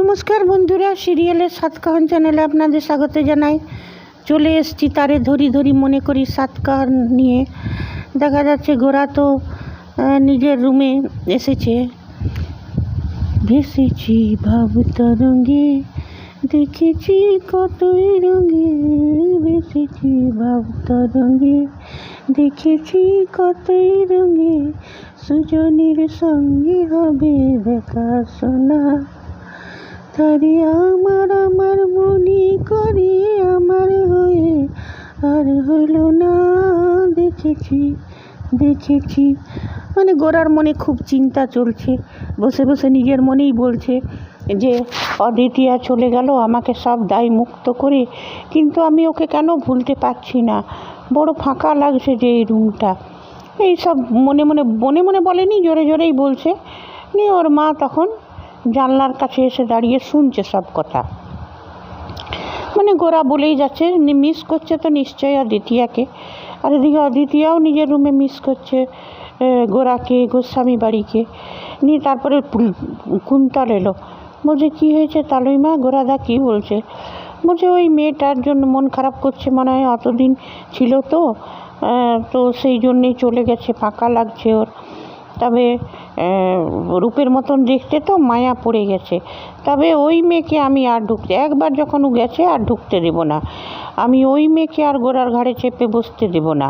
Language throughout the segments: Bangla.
নমস্কার বন্ধুরা, সিরিয়ালের সাতকাহন চ্যানেলে আপনাদের স্বাগত জানাই। চলে এসেছি তারে ধরি ধরি মনে করি সাতকাহন নিয়ে। দেখা যাচ্ছে গোরা তো নিজের রুমে এসেছে। ভেসেছি ভাব তরঙ্গে, দেখেছি কতই রঙে। ভেসেছি ভাব তরঙ্গে, দেখেছি কতই রঙে। সুজনের সঙ্গে হবে দেখা শোনা, তারে আমার আমার মনে করে আমার হয়ে আর হলো না। দেখেছি দেখেছি মানে গোরার মনে খুব চিন্তা চলছে। বসে বসে নিজের মনেই বলছে যে অদ্বিতীয়া চলে গেল আমাকে সব দায় মুক্ত করে, কিন্তু আমি ওকে কেন ভুলতে পারছি না। বড় ফাঁকা লাগছে যে এই রুমটা। এইসব মনে মনে মনে মনে বলেনি, জোরে জোরেই বলছে। নিয়ে ওর মা তখন জানলার কাছে এসে দাঁড়িয়ে শুনছে সব কথা। মানে গোরা বলেই যাচ্ছে মিস করছে তো নিশ্চয়ই অদ্বিতীয়াকে। আর এদিকে অদ্বিতীয়াও নিজের রুমে মিস করছে গোরাকে, গোস্বামী বাড়িকে। নিয়ে তারপরে কুন্তল এলো, বলছে কী হয়েছে তালই মা? গোরাদা কী বলছে? বলছে ওই মেয়েটার জন্য মন খারাপ করছে মনে হয়, অতদিন ছিল তো তো সেই জন্যেই চলে গেছে, ফাঁকা লাগছে ওর। তবে রূপের মতন দেখতে তো মায়া পড়ে গেছে। তবে ওই মেয়েকে আমি আর ঢুকতে, একবার যখন ও গেছে আর ঢুকতে দেব না। আমি ওই মেয়েকে আর গোরার ঘাড়ে চেপে বসতে দেব না।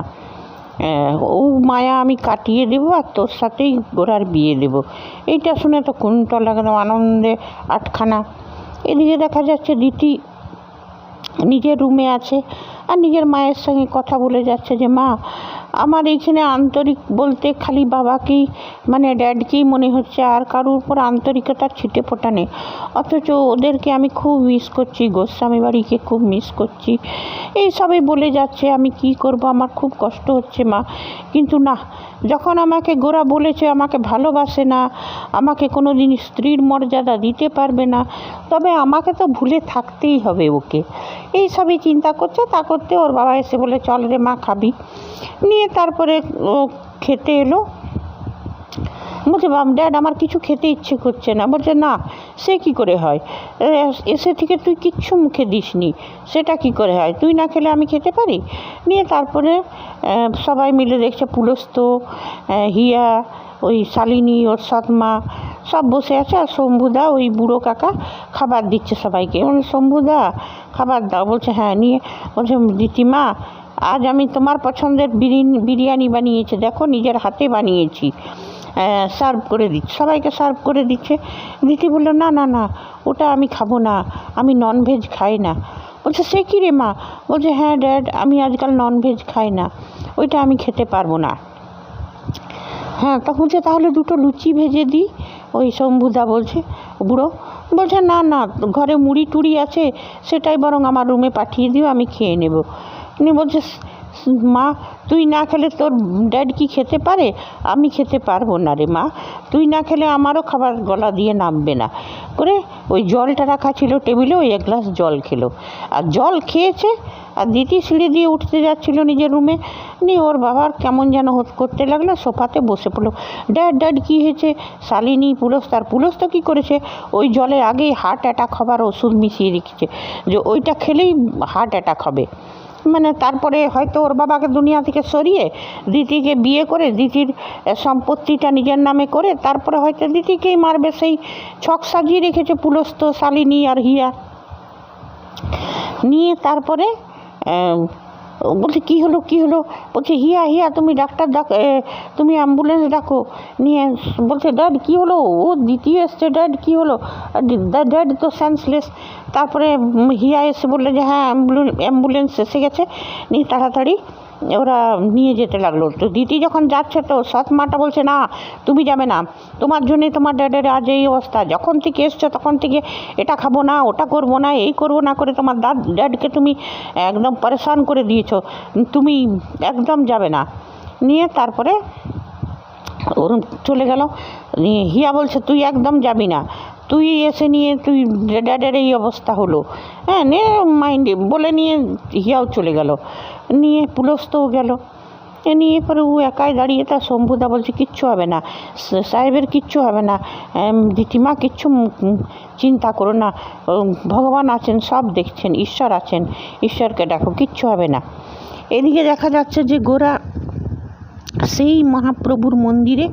ও মায়া আমি কাটিয়ে দেবো আর তোর সাথেই গোরার বিয়ে দেব। এইটা শুনে তো কুন্তল একদম আনন্দে আটখানা। এদিকে দেখা যাচ্ছে দিতি নিজের রুমে আছে আর নিজের মায়ের সঙ্গে কথা বলে যাচ্ছে যে মা, আমার এইখানে আন্তরিক বলতে খালি বাবাকেই মানে ড্যাডকেই মনে হচ্ছে, আর কারোর উপর আন্তরিকতার ছিটে ফোটা নেই। অথচ ওদেরকে আমি খুব মিস করছি, গোস্বামী বাড়িকে খুব মিস করছি। এইসবই বলে যাচ্ছে। আমি কি করব, আমার খুব কষ্ট হচ্ছে মা। কিন্তু না, যখন আমাকে গোরা বলেছে আমাকে ভালোবাসে না, আমাকে কোনো দিন স্ত্রীর মর্যাদা দিতে পারবে না, তবে আমাকে তো ভুলে থাকতেই হবে ওকে। এইসবই চিন্তা করছে। তা করতে ওর বাবা এসে বলে চল রে মা খাবি। নিয়ে তারপরে ও খেতে এলো। বলছে ড্যাড আমার কিছু খেতে ইচ্ছে করছে না। বলছে না, সে কি করে হয়? এসে থেকে তুই কিচ্ছু মুখে দিসনি, সেটা কি করে হয়? তুই না খেলে আমি খেতে পারি? নিয়ে তারপরে সবাই মিলে দেখছে পুলস্ত, হিয়া, ওই শালিনী, ওর সৎমা সব বসে আছে। আর শম্ভুদা ওই বুড়ো কাকা খাবার দিচ্ছে সবাইকে। শম্ভুদা খাবার দাও। বলছে হ্যাঁ। নিয়ে বলছে দিতিমা, আজ আমি তোমার পছন্দের বিরিয়ানি বানিয়েছি, দেখো নিজের হাতে বানিয়েছি, সার্ভ করে দিচ্ছে, সবাইকে সার্ভ করে দিচ্ছে। দিদি বললো না না না, ওটা আমি খাবো না, আমি ননভেজ খাই না। বলছে সে কী রে মা? বলছে হ্যাঁ ড্যাড, আমি আজকাল ননভেজ খাই না, ওইটা আমি খেতে পারবো না। হ্যাঁ, তখন বলছে তাহলে দুটো লুচি ভেজে দিই। ওই শম্ভুদা বলছে, বুড়ো বলছে না না, ঘরে মুড়ি টুড়ি আছে, সেটাই বরং আমার রুমে পাঠিয়ে দিও, আমি খেয়ে নেব। উনি বলছে মা, তুই না খেলে তোর ড্যাড কি খেতে পারে? আমি খেতে পারবো না রে মা, তুই না খেলে আমারও খাবার গলা দিয়ে নামবে না। করে ওই জলটা রাখা ছিল টেবিলে, ওই এক গ্লাস জল খেলো। আর জল খেয়েছে আর দিদি সিঁড়ি দিয়ে উঠতে যাচ্ছিল নিজের রুমে। নিয়ে ওর বাবার কেমন যেন করতে লাগলো, সোফাতে বসে পড়লো। ড্যাড ড্যাড কী হয়েছে? শালিনী পুলস্ত কী করেছে? ওই জলে আগেই হার্ট অ্যাটাক হবার ওষুধ মিশিয়ে রেখেছে, যে ওইটা খেলেই হার্ট অ্যাটাক হবে। মানে তারপরে হয়তো ওর বাবাকে দুনিয়া থেকে সরিয়ে দিদিকে বিয়ে করে দিদির সম্পত্তিটা নিজের নামে করে তারপরে হয়তো দিদিকেই মারবে। সেই ছক সাজিয়ে রেখেছে পুলস্ত, শালিনী আর হিয়া। নিয়ে তারপরে বলছে কী হলো কী হলো? বলছে হিয়া হিয়া তুমি ডাক্তার ডাকো, তুমি অ্যাম্বুলেন্স ডাকো। নিয়ে বলছে ড্যাড কী হলো? ও দ্বিতীয় এসছে, ড্যাড কী হলো? ড্যাড তো সেন্সলেস। তারপরে হিয়া এসে বললো যে হ্যাঁ অ্যাম্বুলেন্স এসে গেছে। নিয়ে তাড়াতাড়ি ওরা নিয়ে যেতে লাগলো। তো দিদি যখন যাচ্ছে তো সৎ মাটা বলছে না, তুমি যাবে না, তোমার জন্যে তোমার ড্যাডের আজ এই অবস্থা, যখন থেকে এসছো তখন থেকে এটা খাবো না, ওটা করবো না, এই করবো না করে তোমার ড্যাডকে তুমি একদম পরেশান করে দিয়েছো, তুমি একদম যাবে না। নিয়ে তারপরে ওর চলে গেল। নিয়ে হিয়া বলছে তুই একদম যাবি না, তুই এসে নিয়ে তুই ড্যাডের এই অবস্থা হলো। হ্যাঁ, নে মাইন্ডে বলে নিয়ে হিয়াও চলে গেল। নিয়ে পুলস্তও গেল। এ নিয়ে পরে ও একাই দাঁড়িয়ে, তার শম্ভুদা বলছে কিচ্ছু হবে না সাহেবের, কিচ্ছু হবে না, দিতিমা কিচ্ছু চিন্তা করো না, ভগবান আছেন, সব দেখছেন, ঈশ্বর আছেন, ঈশ্বরকে ডাকো, কিচ্ছু হবে না। এদিকে দেখা যাচ্ছে যে গোরা সেই মহাপ্রভুর মন্দিরে,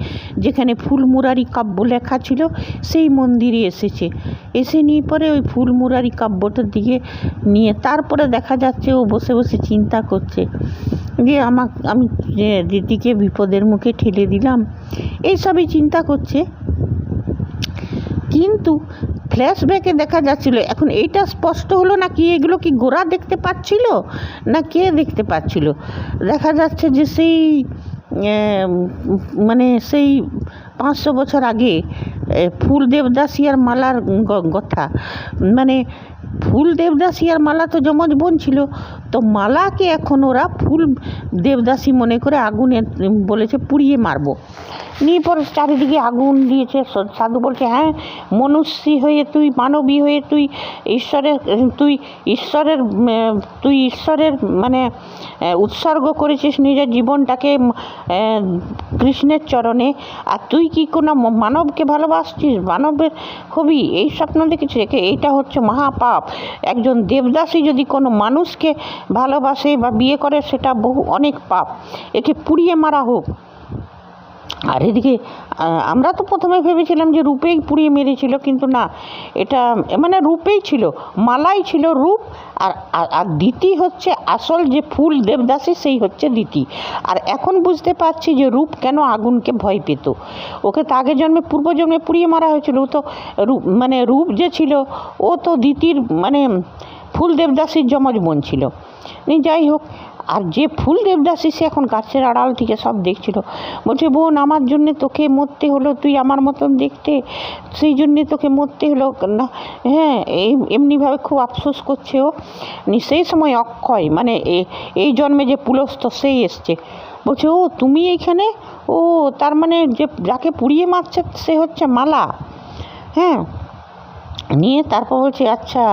যেখানে ফুল মুরারি কাব্য লেখা ছিল, সেই মন্দিরে এসেছে। এসে নিয়ে পরে ওই ফুল মুরারি কাব্যটার দিকে নিয়ে তারপরে দেখা যাচ্ছে ও বসে বসে চিন্তা করছে যে আমি দিদিকে বিপদের মুখে ঠেলে দিলাম, এইসবই চিন্তা করছে। কিন্তু ফ্ল্যাশব্যাকে দেখা যাচ্ছিল, এখন এইটা স্পষ্ট হলো না কি এগুলো কি গোরা দেখতে পাচ্ছিল না কে দেখতে পাচ্ছিল। দেখা যাচ্ছে যে সেই মানে সেই 500 বছর আগে ফুল দেবদাসী আর মালার কথা, মানে ফুল দেবদাসী আর মালা তো যমজ বোন ছিল, তো মালাকে এখন ওরা ফুল দেবদাসী মনে করে আগুনে বলেছে পুড়িয়ে মারবো। নিয়ে পরে চারিদিকে আগুন দিয়েছে। সাধু বলছে হ্যাঁ, মনুষ্যী হয়ে তুই, মানবী হয়ে তুই ঈশ্বরের মানে উৎসর্গ করেছিস নিজের জীবনটাকে কৃষ্ণের চরণে, আর তুই কি কোনো মানবকে ভালোবাসছিস, মানবের হবি, এই স্বপ্ন দেখেছিস? এইটা হচ্ছে মহাপাপ। একজন দেবদাসী যদি কোনো মানুষকে ভালোবাসে বা বিয়ে করে, সেটা অনেক পাপ, একে পুড়িয়ে মারা হোক। আর এদিকে আমরা তো প্রথমে ভেবেছিলাম যে রূপেই পুড়িয়ে মেরেছিল, কিন্তু না, এটা মানে রূপেই ছিল, মালাই ছিল রূপ, আর দিতি হচ্ছে আসল যে ফুল দেবদাসী, সেই হচ্ছে দিতি। আর এখন বুঝতে পারছি যে রূপ কেন আগুনকে ভয় পেত। ওকে তো আগের জন্মে, পূর্বজন্মে পুড়িয়ে মারা হয়েছিল। ও তো রূপ যে ছিল, ও তো দিতির মানে ফুল দেবদাসীর যমজ বোন ছিল। যাই হোক, আর যে ফুল দেবদাসী সে এখন গাছের আড়াল থেকে সব দেখছিল। বলছে বোন, আমার জন্যে তোকে মরতে হলো, তুই আমার মতন দেখতে, সেই জন্যে তোকে মরতে হলো না। হ্যাঁ, এমনিভাবে খুব আফসোস করছে ও। সেই সময় অক্ষয়, মানে এই জন্মে যে পুলস্ত, সেই এসছে। বলছে ও তুমি এইখানে, ও তার মানে যাকে পুড়িয়ে মারছে সে হচ্ছে মালা। হ্যাঁ, নিয়ে তারপর বলছে আচ্ছা,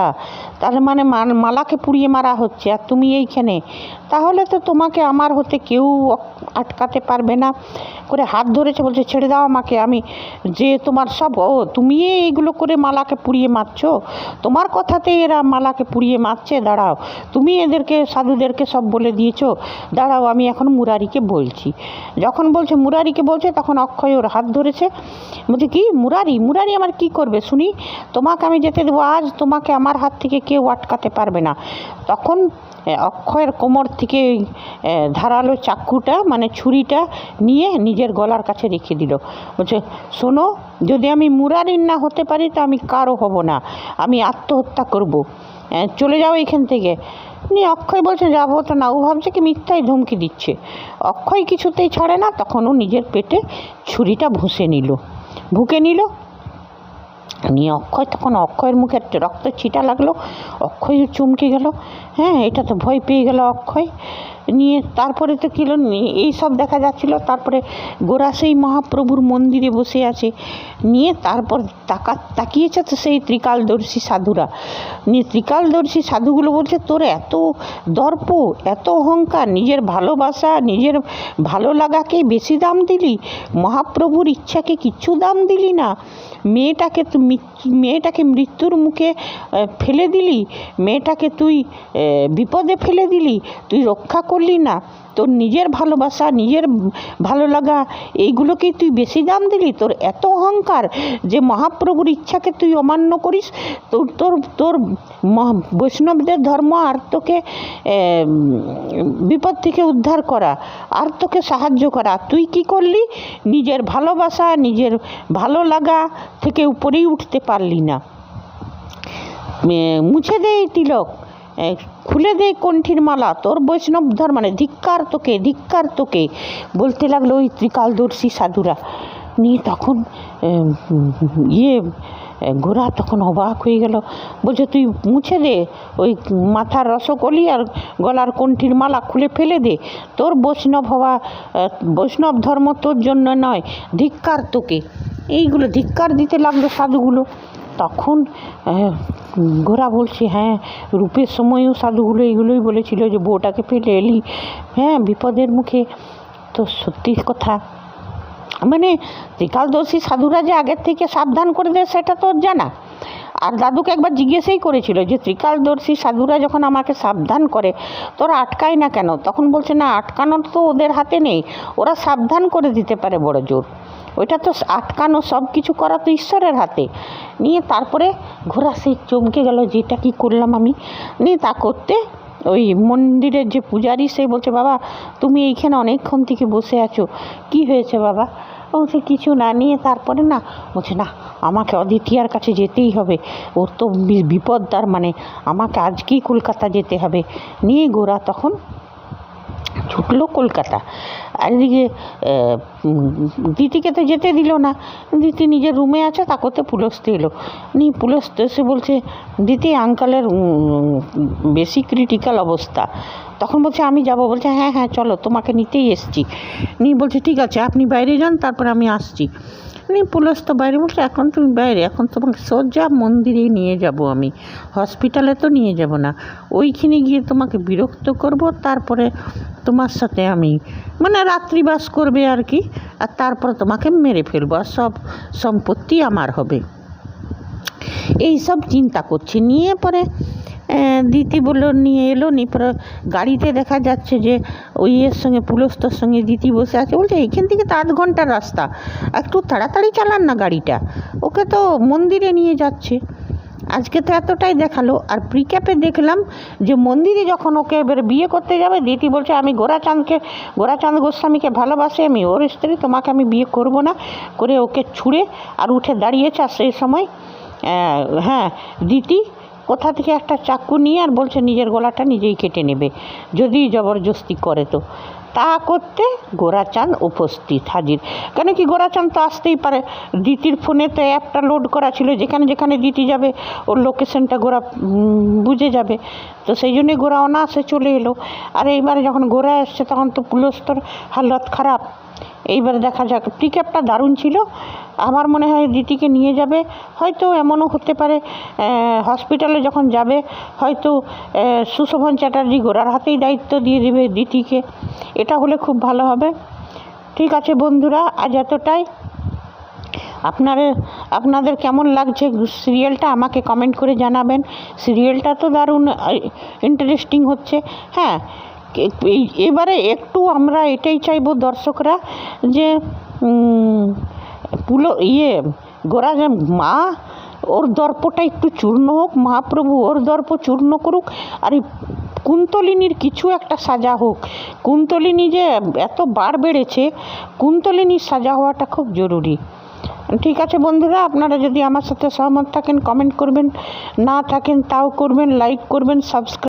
তাহলে মানে মালাকে পুড়িয়ে মারা হচ্ছে আর তুমি এইখানে, তাহলে তো তোমাকে আমার হতে কেউ আটকাতে পারবে না করে হাত ধরেছে। বলছে ছেড়ে দাও আমাকে, আমি যে তোমার সব, তুমি এইগুলো করে মালাকে পুড়িয়ে মারছো, তোমার কথাতে এরা মালাকে পুড়িয়ে মারছে, দাঁড়াও, তুমি এদেরকে সাধুদেরকে সব বলে দিয়েছো, দাঁড়াও আমি এখন মুরারিকে বলছি। যখন বলছে মুরারিকে বলছে, তখন অক্ষয় ওর হাত ধরেছে। বলছে কি মুরারি আমার কি করবে শুনি, তোমাকে আমি যেতে দেবো, আজ তোমাকে আমার হাত থেকে কেউ আটকাতে পারবে না। তখন অক্ষয়ের কোমর থেকে ধারালো চাকুটা, মানে ছুরিটা নিয়ে নিজের গলার কাছে রেখে দিল। বলছে শোনো, যদি আমি মুরারির না হতে পারি তো আমি কারও হব না, আমি আত্মহত্যা করব, চলে যাও এখান থেকে। নিয়ে অক্ষয় বলছে যাবো তো না। ও ভাবছে কি মিথ্যাই ধমকি দিচ্ছে। অক্ষয় কিছুতেই ছাড়ে না। তখন ও নিজের পেটে ছুরিটা ভুকে নিল। নিয়ে অক্ষয়ের মুখে রক্ত ছিটা লাগলো। অক্ষয় চমকে গেল। হ্যাঁ, এটা তো ভয় পেয়ে গেল অক্ষয়। নিয়ে তারপরে তো কিলো এই সব দেখা যাচ্ছিল। তারপরে গোরা সেই মহাপ্রভুর মন্দিরে বসে আছে। নিয়ে তারপর তাকিয়েছে তো সেই ত্রিকালদর্শী সাধুরা। নিয়ে ত্রিকালদর্শী সাধুগুলো বলছে তোর এত দর্প, এত অহংকার, নিজের ভালোবাসা, নিজের ভালো লাগাকে বেশি দাম দিলি, মহাপ্রভুর ইচ্ছাকে কিচ্ছু দাম দিলি না, মেয়েটাকে মৃত্যুর মুখে ফেলে দিলি, মেয়েটাকে তুই বিপদে ফেলে দিলি, তুই রক্ষা করলি না, তোর নিজের ভালোবাসা, নিজের ভালো লাগা, এইগুলোকেই তুই বেশি দাম দিলি। তোর এত অহংকার যে মহাপ্রভুর ইচ্ছাকে তুই অমান্য করিস। তোর বৈষ্ণবদের ধর্ম আর তোকে বিপদ থেকে উদ্ধার করা, আর তোকে সাহায্য করা, তুই কি করলি? নিজের ভালোবাসা, নিজের ভালো লাগা থেকে উপরেই উঠতে পারলি না। মুছে দে এই তিলক, খুলে দে কণ্ঠীর মালা, তোর বৈষ্ণব ধর্ম, মানে ধিক্কার তোকে বলতে লাগলো ওই ত্রিকালদর্শী সাধুরা। নিয়ে তখন গোরা তখন অবাক হয়ে গেল। বলছে তুই মুছে দে ওই মাথার রসকলি আর গলার কণ্ঠীর মালা, খুলে ফেলে দে, তোর বৈষ্ণব ধর্ম তোর জন্য নয়, ধিক্কার তোকে। এইগুলো ধিক্কার দিতে লাগলো সাধুগুলো। তখন গোরা বলছে হ্যাঁ, রূপের সময়ও সাধুগুলো এইগুলোই বলেছিল যে বউটাকে ফেলে এলি, হ্যাঁ বিপদের মুখে, তো সত্যি কথা, মানে ত্রিকালদর্শী সাধুরা যে আগের থেকে সাবধান করে দেয় সেটা তো জানা। আর দাদুকে একবার জিজ্ঞেসই করেছিল যে ত্রিকালদর্শী সাধুরা যখন আমাকে সাবধান করে তোরা আটকায় না কেন? তখন বলছে না, আটকানোর তো ওদের হাতে নেই, ওরা সাবধান করে দিতে পারে বড় জোর, ওইটা তো আটকানো সব কিছু করা তো ঈশ্বরের হাতে। নিয়ে তারপরে ঘোড়া সেই চমকে গেল, যেটা কি করলাম আমি। নিয়ে তা করতে ওই মন্দিরের যে পূজারি সে বলছে, বাবা তুমি এইখানে অনেকক্ষণ থেকে বসে আছো, কি হয়েছে বাবা? বলছে কিছু না। নিয়ে তারপরে না বলছে, না আমাকে অদ্বিতীয়ার কাছে যেতেই হবে, ওর তো বিপদ, তার মানে আমাকে আজকেই কলকাতা যেতে হবে। নিয়ে গোরা তখন ছুটলো কলকাতা। আর এদিকে দিদিকে তো যেতে দিল না, দিদি নিজের রুমে আছে, তা করতে পুলস্ত এলো। নিয়ে পুলস্ত এসে বলছে, দিদি আঙ্কালের বেশি ক্রিটিক্যাল অবস্থা। তখন বলছে আমি যাব। বলছে হ্যাঁ হ্যাঁ চলো, তোমাকে নিতেই এসছি। নিয়ে বলছে ঠিক আছে আপনি বাইরে যান, তারপর আমি আসছি। নিয়ে পুলস্ত বাইরে বলছে, এখন তুমি বাইরে, এখন তোমাকে সোজা মন্দিরেই নিয়ে যাব আমি, হসপিটালে তো নিয়ে যাব না। ওইখানে গিয়ে তোমাকে বিরক্ত করব, তারপরে তোমার সাথে আমি মানে রাত্রিবাস করবে আর কি, আর তারপর তোমাকে মেরে ফেলবো, আর সব সম্পত্তি আমার হবে। এই সব চিন্তা করছি। নিয়ে পরে দিতি বললো নিয়ে এলো। নিয়ে পরে গাড়িতে দেখা যাচ্ছে যে ওই এর সঙ্গে পুলস্তর সঙ্গে দিতি বসে আছে। বলছে এইখান থেকে তো 8 ঘন্টার রাস্তা, একটু তাড়াতাড়ি চালান না গাড়িটা, ওকে তো মন্দিরে নিয়ে যাচ্ছে। আজকে তো এতটাই দেখালো। আর প্রিক্যাপে দেখলাম যে মন্দিরে যখন ওকে এবার বিয়ে করতে যাবে, দিতি বলছে আমি গোরাচাঁদ গোস্বামীকে ভালোবাসি, আমি ওর স্ত্রী, তোমাকে আমি বিয়ে করব না, করে ওকে ছুঁড়ে আর উঠে দাঁড়িয়েছে। আর সেই সময় হ্যাঁ দিতি কোথা থেকে একটা চাকু নিয়ে আর বলছে নিজের গলাটা নিজেই কেটে নেবে যদি জবরদস্তি করে। তো তা করতে গোরাচাঁদ উপস্থিত হাজির। কেন কি গোরাচাঁদ তো আসতেই পারে, দিতির ফোনে তো অ্যাপটা লোড করা ছিল, যেখানে যেখানে দিতি যাবে ওর লোকেশনটা গোরা বুঝে যাবে। তো সেই জন্যই গোরা অনায়াসে চলে এলো। আর এইবারে যখন গোরা এসছে তখন তো পুলস্তর হালত খারাপ। এইবারে দেখা যাক, পিকআপটা দারুণ ছিল। আমার মনে হয় দিতিকে নিয়ে যাবে, হয়তো এমনও হতে পারে হসপিটালে যখন যাবে হয়তো সুশোভন চ্যাটার্জি গোরার হাতেই দায়িত্ব দিয়ে দেবে দিতিকে। এটা হলে খুব ভালো হবে। ঠিক আছে বন্ধুরা, আজ এতটাই। আপনাদের কেমন লাগছে সিরিয়ালটা আমাকে কমেন্ট করে জানাবেন। সিরিয়ালটা তো দারুণ ইন্টারেস্টিং হচ্ছে। হ্যাঁ, এবারে একটু আমরা এটাই চাইবো দর্শকরা যে গোরা মা ওর দর্পটা একটু চূর্ণ হোক, মহাপ্রভু ওর দর্প চূর্ণ করুক, আর এই কুন্তলিনীর কিছু একটা সাজা হোক। কুন্তলিনী যে এত বার বেড়েছে, কুন্তলিনীর সাজা হওয়াটা খুব জরুরি। ঠিক আছে বন্ধুরা, আপনারা যদি আমার সাথে সহমত থাকেন কমেন্ট করবেন, না থাকেন তাও করবেন, লাইক করবেন, সাবস্ক্রাইব